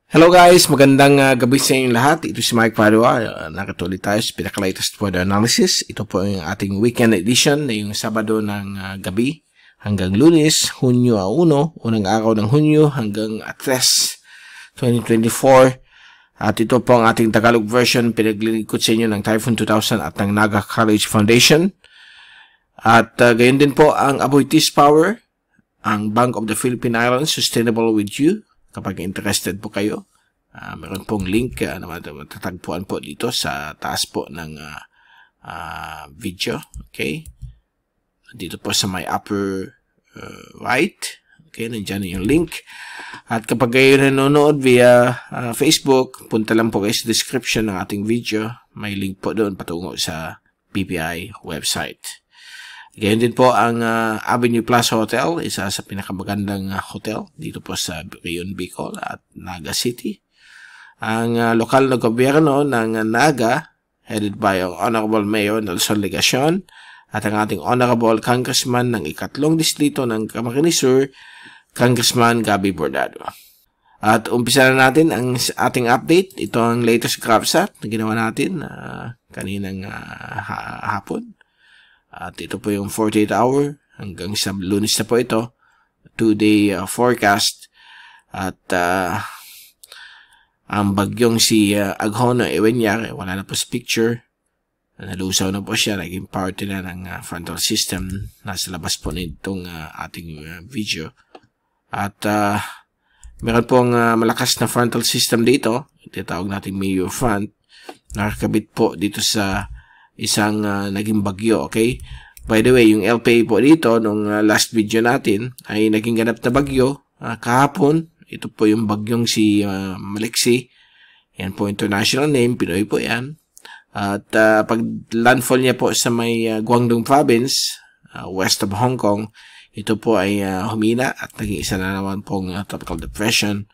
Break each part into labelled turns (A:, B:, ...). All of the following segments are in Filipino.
A: Hello guys, magandang gabi sa inyong lahat. Ito si Mike Padua. Nakatuloy tayo sa pinaka-latest weather analysis. Ito po yung ating weekend edition na yung Sabado ng gabi hanggang Lunes, Hunyo 1, unang araw ng Hunyo hanggang 3, 2024. At ito po ang ating Tagalog version pinaglilingkod sa inyo ng Typhoon 2000 at ng Naga College Foundation. At gayon din po ang Aboitiz Power, ang Bank of the Philippine Islands, Sustainable with You. Kapag interested po kayo, meron pong link na matatagpuan po dito sa taas po ng video. Okay? Dito po sa my upper right. Okay, nandiyan yung link. At kapag kayo nanonood via Facebook, punta lang po kayo sa description ng ating video. May link po doon patungo sa PPI website. Gayon din po ang Avenue Plaza Hotel, isa sa pinakamagandang hotel dito po sa Rion, Bicol at Naga City. Ang lokal na gobyerno ng Naga, headed by ang Honorable Mayor Nelson Legacion at ang ating Honorable Congressman ng ikatlong distrito ng Camarines Sur, Congressman Gabby Bordado. At umpisa na natin ang ating update. Ito ang latest GrabSat na ginawa natin kaninang hapon. At ito po yung 48-hour hanggang sa Lunes na po ito. 2-day forecast. At ang bagyong si Aghono Ewenyar, wala na po sa picture. Nalusaw na po siya. Naging parte na ng frontal system. Nasa labas po nitong ating video. At meron pong malakas na frontal system dito. Tinatawag natin Mayo Front. Nakakabit po dito sa isang naging bagyo, okay? By the way, yung LPA po dito, nung last video natin, ay naging ganap na bagyo kahapon. Ito po yung bagyong si Maliksi. Yan po international name, Pinoy po yan. At pag landfall niya po sa may Guangdong Province, west of Hong Kong, ito po ay humina at naging isa na naman pong tropical depression.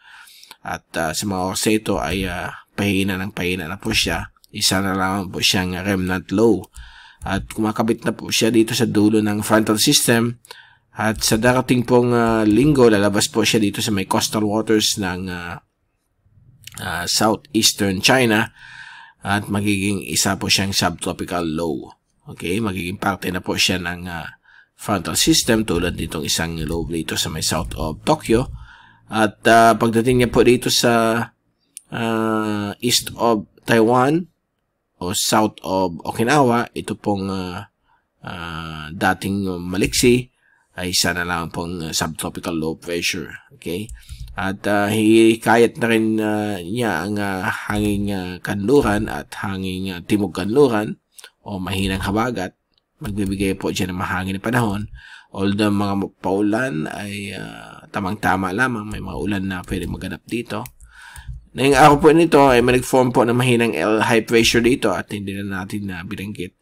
A: At sa mga oras ito ay pahina na po siya. Isa na lang po siyang remnant low. At kumakabit na po siya dito sa dulo ng frontal system. At sa darating pong linggo, lalabas po siya dito sa may coastal waters ng southeastern China. At magiging isa po siyang subtropical low. Okay, magiging parte na po siya ng frontal system tulad nitong isang low dito sa may south of Tokyo. At pagdating niya po dito sa east of Taiwan, o south of Okinawa, ito pong dating Maliksi ay isa na lang pong subtropical low pressure. Okay? At hikayat na rin niya ang hanging kanluran at hanging timog kanluran o mahinang habagat. Magbibigay po dyan ng mahangin na panahon. Although mga paulan ay tamang-tama lamang, may mga ulan na pwede maganap dito. Ngayong araw po nito ay nag-form po ng mahinang high pressure dito at hindi na natin binanggit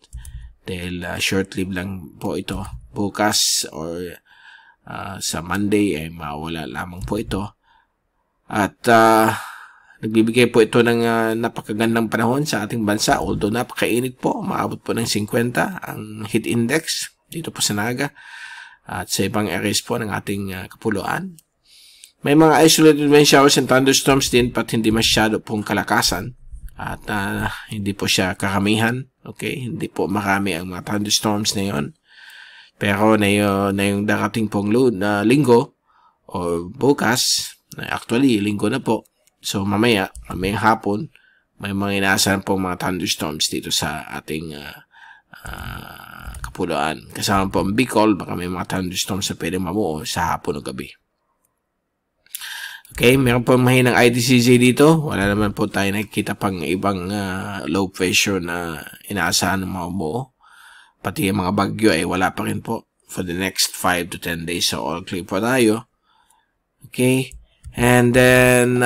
A: dahil short-lived lang po ito. Bukas or sa Monday ay mawala lamang po ito. At nagbibigay po ito ng napakagandang panahon sa ating bansa. Although napakainit po, maabot po ng 50 ang heat index dito po sa Naga at sa ibang areas po ng ating kapuluan. May mga isolated rain showers and thunderstorms din pat hindi masyado pong kalakasan at hindi po siya karamihan. Okay, hindi po marami ang mga thunderstorms na yon. Pero na yung darating pong linggo o bukas, actually linggo na po. So mamayang hapon, may mga inaasahan pong mga thunderstorms dito sa ating kapuluan. Kasama po ang Bicol, baka may mga thunderstorms na pwedeng mamuo sa hapon o gabi. Okay, meron po mahinang IDCZ dito. Wala naman po tayo nakikita pang ibang low pressure na inaasahan ng mga buo. Pati yung mga bagyo ay wala pa rin po for the next 5 to 10 days. So, all clear po tayo. Okay, and then,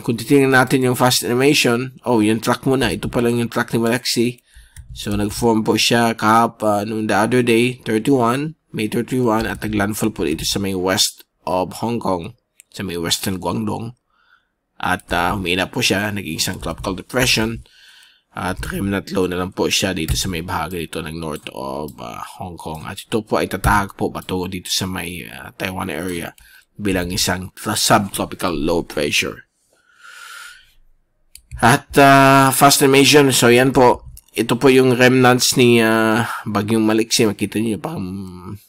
A: kung titingnan natin yung fast animation, yung track muna. Ito pa lang yung track ni Maliksi. So, nag-form po siya noong the other day, May 31, at nag-landfall po dito sa may west of Hong Kong, sa may western Guangdong. At humina po siya, naging isang tropical depression. At remnant low na lang po siya dito sa may bahagi dito ng north of Hong Kong. At ito po ay tatahak po patungo dito sa may Taiwan area bilang isang subtropical low pressure. At fast animation, so yan po. Ito po yung remnants ni Bagyong Maliksi. Makita niyo parang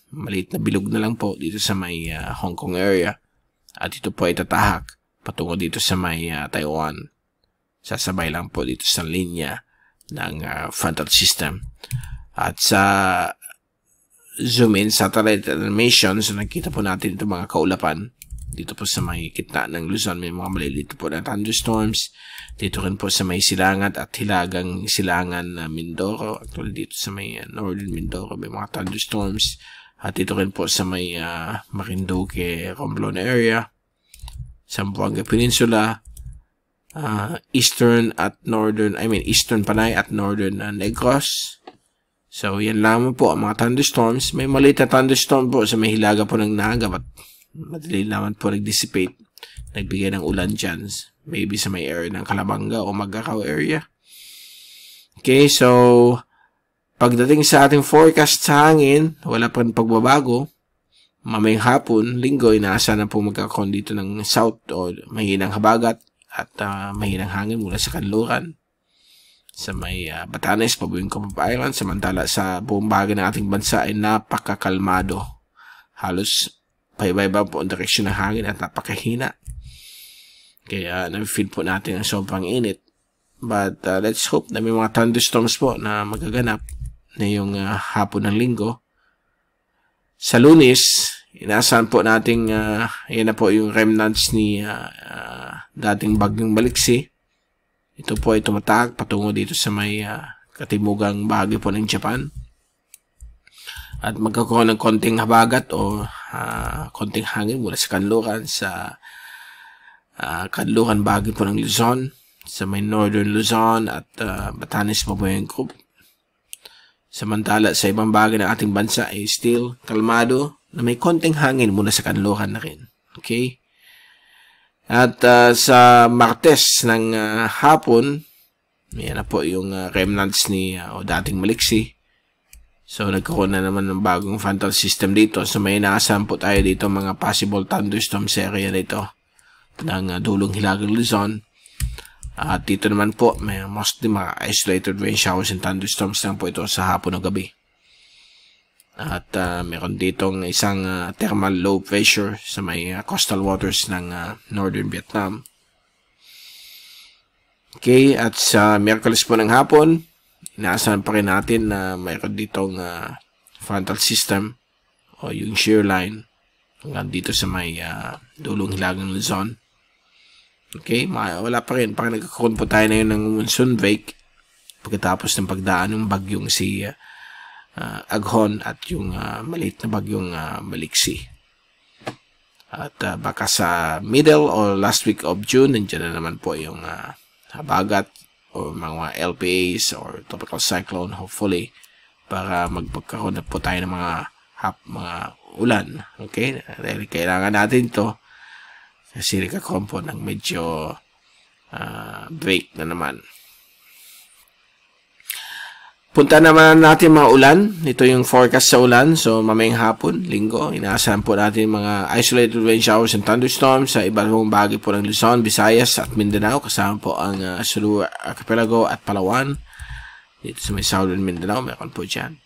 A: maliit na bilog na lang po dito sa may Hong Kong area. At ito po ay tatahak patungo dito sa may Taiwan. Sasabay lang po dito sa linya ng frontal system. At sa zoom in satellite animation, so nakita po natin ito mga kaulapan. Dito po sa may gitna ng Luzon, may mga maliliit po na thunderstorms. Dito rin po sa may silangan at hilagang silangan na Mindoro. Actually, dito sa may northern Mindoro, may mga thunderstorms. At dito rin po sa may Marinduque, Romblon area. Zamboanga Peninsula. Eastern Panay at northern Negros. So, yan lamang po ang mga thunderstorms. May maliit na thunderstorm po sa may hilaga po ng Naga, at madali naman po nag-dissipate. Nagbigay ng ulan dyan. Maybe sa may area ng Calabanga o Magakaw area. Okay, so pagdating sa ating forecast sa hangin, wala pa rin pagbabago. Mamayang hapon, linggo, inaasahan na po magkakaroon dito ng south o mahinang habagat at mahinang hangin mula sa kanluran. Sa may Batanes, pabuing Comoba Island, samantala sa buong bahagi ng ating bansa ay napakakalmado. Halos paiba-iba po ang direksyon ng hangin at napakahina. Kaya na-feel po natin ang sobrang init. But let's hope na may mga thunderstorms po na magaganap na yung hapon ng linggo. Sa Lunes, inaasahan po natin yan na po yung remnants ni dating Bagyong Maliksi. Ito po ay tumatahak patungo dito sa may katimugang bahagi po ng Japan. At magkakaroon ng konting habagat o konting hangin mula sa kanluran sa kanluran bahagi po ng Luzon, sa may northern Luzon at Batanes po yung group. Samantala sa ibang bahagi ng ating bansa ay still kalmado na may konting hangin mula sa kanluran na rin. Okay? At sa Martes ng hapon, yan na po yung remnants ni dating Maliksi. So, nagkaroon na naman ng bagong frontal system dito. So, may inaasahan po tayo dito mga possible thunderstorms area dito ng dulong hilagang Luzon. At dito naman po, may mostly mga isolated rain showers and thunderstorms lang po ito sa hapon o gabi. At meron ditong isang thermal low pressure sa may coastal waters ng northern Vietnam. Okay, at sa Miyerkules po ng hapon, inaasahan pa rin natin na mayroon ditong frontal system o yung shear line hanggang dito sa may dulong hilagang Luzon. Okay, wala pa rin. Parang nagkakaroon po tayo na yun ng monsoon break pagkatapos ng pagdaan ng bagyong si Aghon at yung maliit na bagyong Maliksi. At baka sa middle or last week of June, nandiyan na naman po yung habagat o mga LPAs or tropical cyclone, hopefully, para magpagkaroon na po tayo ng mga ulan. Okay? Dahil kailangan natin to kasi nagkakaroon po ng medyo break na naman. Punta naman natin mga ulan. Ito yung forecast sa ulan. So, mamayang hapon, linggo, inaasahan po natin mga isolated rain showers and thunderstorms sa iba't ibang bahagi po ng Luzon, Visayas at Mindanao. Kasama po ang Sulu Archipelago at Palawan. Dito sa may southern Mindanao, meron po dyan.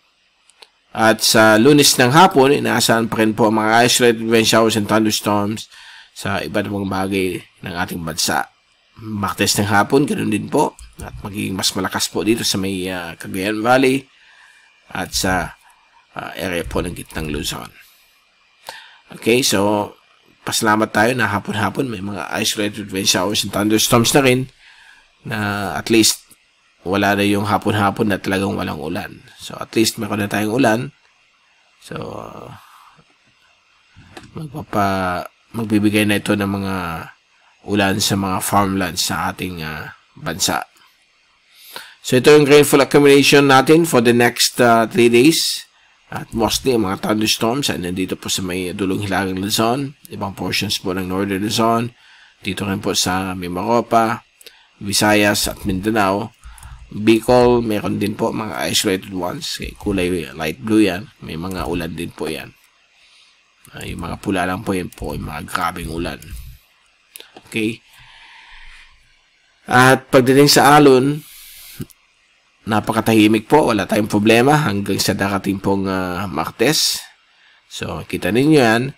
A: At sa Lunes ng hapon, inaasahan pa rin po mga isolated rain showers and thunderstorms sa iba't ibang bahagi ng ating bansa. Martes ng hapon, ganoon din po. At magiging mas malakas po dito sa may Cagayan Valley at sa area po ng gitnang Luzon. Okay, so pasalamat tayo na hapon-hapon may mga isolated rain showers and thunderstorms na rin na at least wala na yung hapon-hapon na talagang walang ulan. So at least meron na tayong ulan. So magbibigay na ito ng mga ulan sa mga farmlands sa ating bansa. So ito yung rainfall accumulation natin for the next 3 days. At mostly mga thunderstorms ay nandito po sa may dulong hilagang Luzon, ibang portions po ng northern Luzon, dito rin po sa Mimaropa, Visayas at Mindanao. Bicol, meron din po mga isolated ones, kulay light blue yan, may mga ulan din po yan. Yung mga pula lang po yan po, yung mga grabing ulan. Okay. At pagdating sa alon, napakatahimik po, wala tayong problema hanggang sa darating pong Martes. So, kita ninyo yan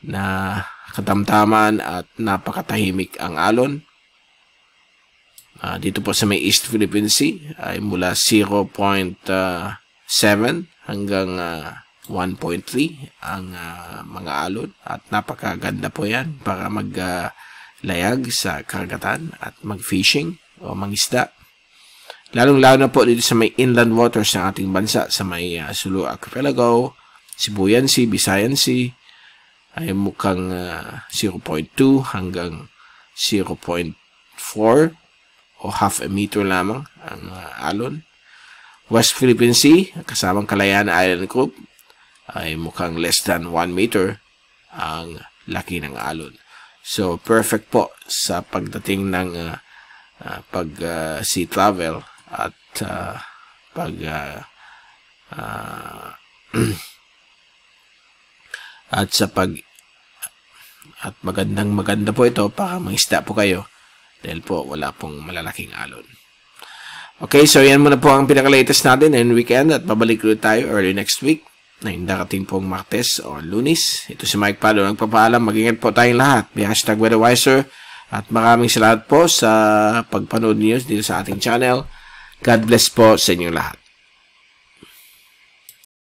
A: na katamtaman at napakatahimik ang alon. Dito po sa may East Philippine Sea ay mula 0.7 hanggang 1.3 ang mga alon at napakaganda po yan para maglayag sa karagatan at mag-fishing o mangisda. Lalong-lalo na po dito sa may inland waters ng ating bansa, sa may Sulu Archipelago, Sibuyan Sea, Visayan Sea, ay mukhang 0.2 hanggang 0.4 o half a meter lamang ang alon. West Philippine Sea, kasamang Kalayaan Island Group, ay mukhang less than 1 meter ang laki ng alon. So, perfect po sa pagdating ng pag-sea travel at at maganda po ito para mangisda po kayo dahil po wala pong malalaking alon. Okay, so yan muna po ang pinaka-latest natin and weekend at babalik ulit tayo early next week na yung darating pong Martes o Lunes. Ito si Mike Palo nagpapaalam. Mag-ingat po tayong lahat. May #WeatherWiser at maraming salamat po sa pagpanood niyo dito sa ating channel. God bless po sa inyong lahat.